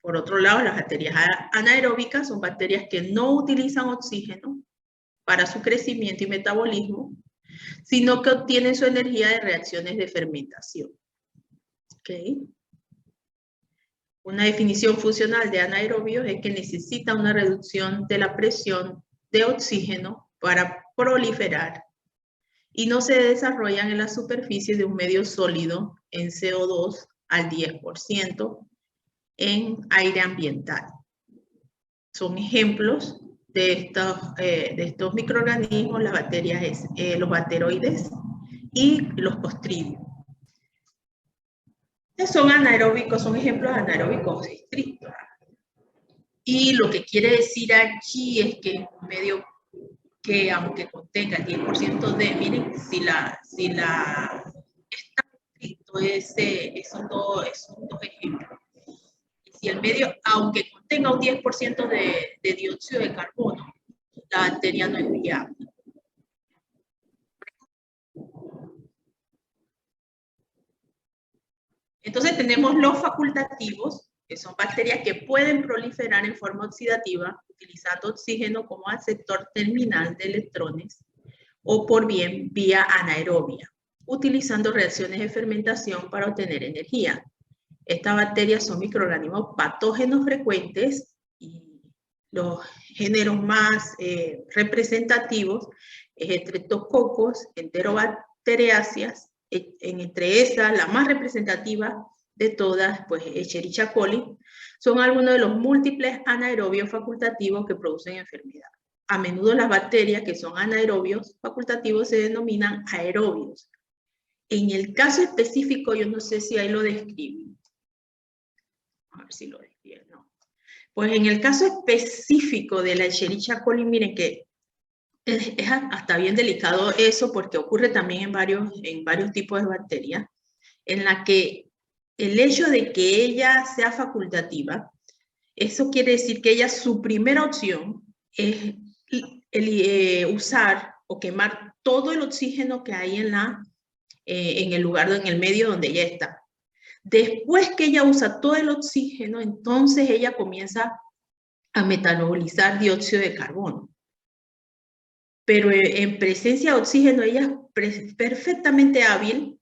Por otro lado, las bacterias anaeróbicas son bacterias que no utilizan oxígeno para su crecimiento y metabolismo, sino que obtienen su energía de reacciones de fermentación. ¿Okay? Una definición funcional de anaerobios es que necesita una reducción de la presión de oxígeno para proliferar y no se desarrollan en la superficie de un medio sólido en CO2 al 10% en aire ambiental. Son ejemplos de estos microorganismos, las bacterias, los bacteroides y los clostridios. Son anaeróbicos, son ejemplos anaeróbicos estrictos. Y lo que quiere decir aquí es que un medio que aunque contenga el 10% de, miren, si la está estricto, son dos ejemplos. Si el medio, aunque contenga un 10% de dióxido de carbono, la bacteria no es viable. Entonces tenemos los facultativos, que son bacterias que pueden proliferar en forma oxidativa utilizando oxígeno como aceptor terminal de electrones o por bien vía anaerobia, utilizando reacciones de fermentación para obtener energía. Estas bacterias son microorganismos patógenos frecuentes y los géneros más representativos es Streptococcus, Enterobacteriaceae, entre esas, la más representativa de todas, pues Escherichia coli, son algunos de los múltiples anaerobios facultativos que producen enfermedad. A menudo las bacterias que son anaerobios facultativos se denominan aerobios. En el caso específico, yo no sé si ahí lo describen. A ver si lo describen, no. Pues en el caso específico de la Escherichia coli, miren que es hasta bien delicado eso porque ocurre también en varios tipos de bacterias, en la que el hecho de que ella sea facultativa, eso quiere decir que ella, su primera opción es usar o quemar todo el oxígeno que hay en el lugar, en el medio donde ella está. Después que ella usa todo el oxígeno, entonces ella comienza a metabolizar dióxido de carbono. Pero en presencia de oxígeno ella es perfectamente hábil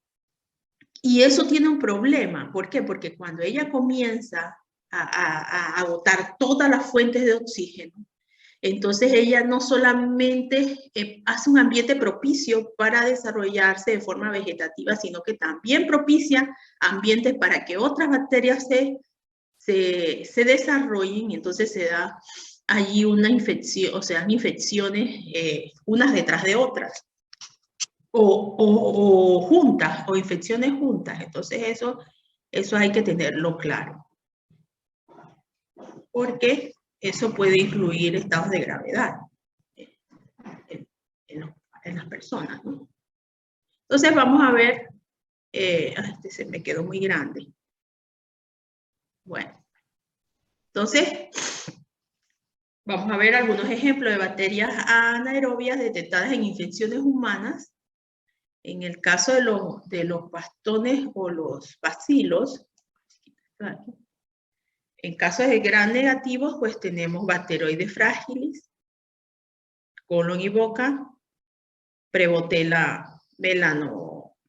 y eso tiene un problema. ¿Por qué? Porque cuando ella comienza a agotar todas las fuentes de oxígeno, entonces ella no solamente hace un ambiente propicio para desarrollarse de forma vegetativa, sino que también propicia ambientes para que otras bacterias se desarrollen y entonces se da allí una infección, o sea, infecciones unas detrás de otras. O juntas, o infecciones juntas. Entonces eso hay que tenerlo claro. Porque eso puede incluir estados de gravedad en las personas, ¿no? Entonces vamos a ver, este se me quedó muy grande. Bueno, entonces vamos a ver algunos ejemplos de bacterias anaerobias detectadas en infecciones humanas. En el caso de los bastones o los bacilos, en casos de gram negativos, pues tenemos bacteroides frágiles, colon y boca, Prevotella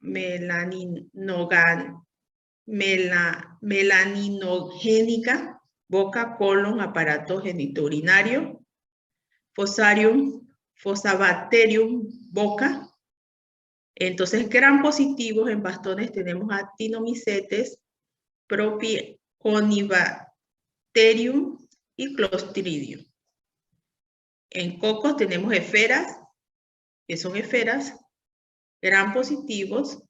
melaninogénica, boca, colon, aparato genitourinario, Fusaribacterium, boca. Entonces, gram positivos en bastones tenemos Actinomycetes, Propionibacterium y Clostridium. En cocos tenemos esferas, que son esferas, gram positivos,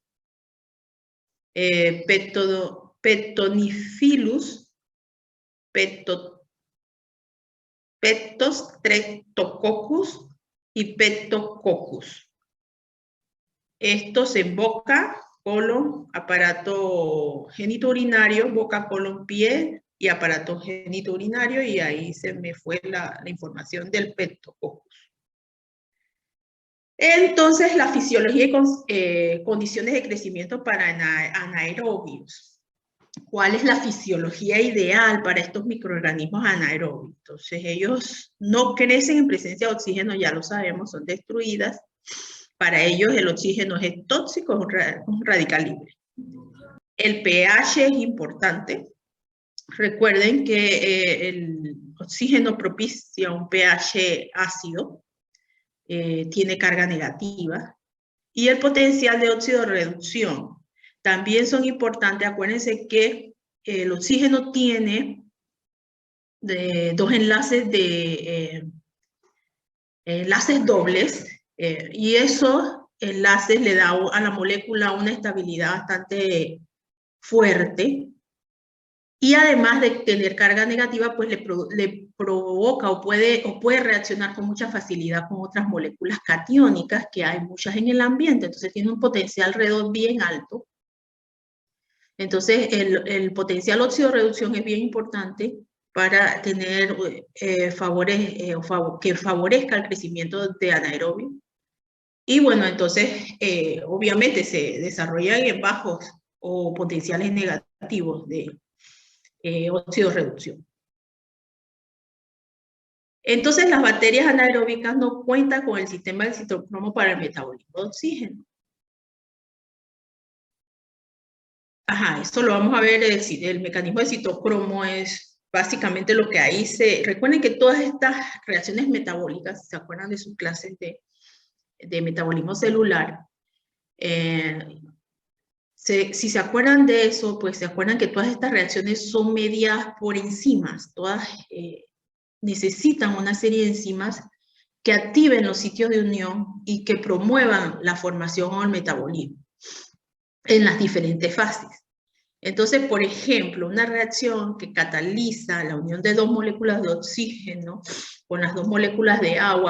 Pectonifilus, Streptococcus y Pectococcus. Estos en boca, colon, aparato genitourinario, boca, colon, pie y aparato genitourinario, y ahí se me fue la información del Pectococcus. Entonces, la fisiología y condiciones de crecimiento para anaerobios. ¿cuál es la fisiología ideal para estos microorganismos anaerobios? Entonces, ellos no crecen en presencia de oxígeno, ya lo sabemos, son destruidas. Para ellos el oxígeno es tóxico, es un radical libre. El pH es importante. Recuerden que el oxígeno propicia un pH ácido, tiene carga negativa, y el potencial de óxido reducción también son importantes. Acuérdense que el oxígeno tiene dos enlaces enlaces dobles, y esos enlaces le da a la molécula una estabilidad bastante fuerte, y además de tener carga negativa, pues le provoca o puede reaccionar con mucha facilidad con otras moléculas catiónicas, que hay muchas en el ambiente. Entonces tiene un potencial redox bien alto. Entonces el potencial óxido reducción es bien importante para tener que favorezca el crecimiento de anaerobio. Y bueno, entonces obviamente se desarrollan en bajos o potenciales negativos de óxido reducción. Entonces las bacterias anaeróbicas no cuentan con el sistema del citocromo para el metabolismo de oxígeno. Ajá, esto lo vamos a ver, el mecanismo de citocromo es básicamente lo que ahí recuerden que todas estas reacciones metabólicas, ¿se acuerdan de sus clases de metabolismo celular? Si se acuerdan de eso, pues se acuerdan que todas estas reacciones son mediadas por enzimas. Todas necesitan una serie de enzimas que activen los sitios de unión y que promuevan la formación o el metabolismo en las diferentes fases. Entonces, por ejemplo, una reacción que cataliza la unión de dos moléculas de oxígeno con las dos moléculas de agua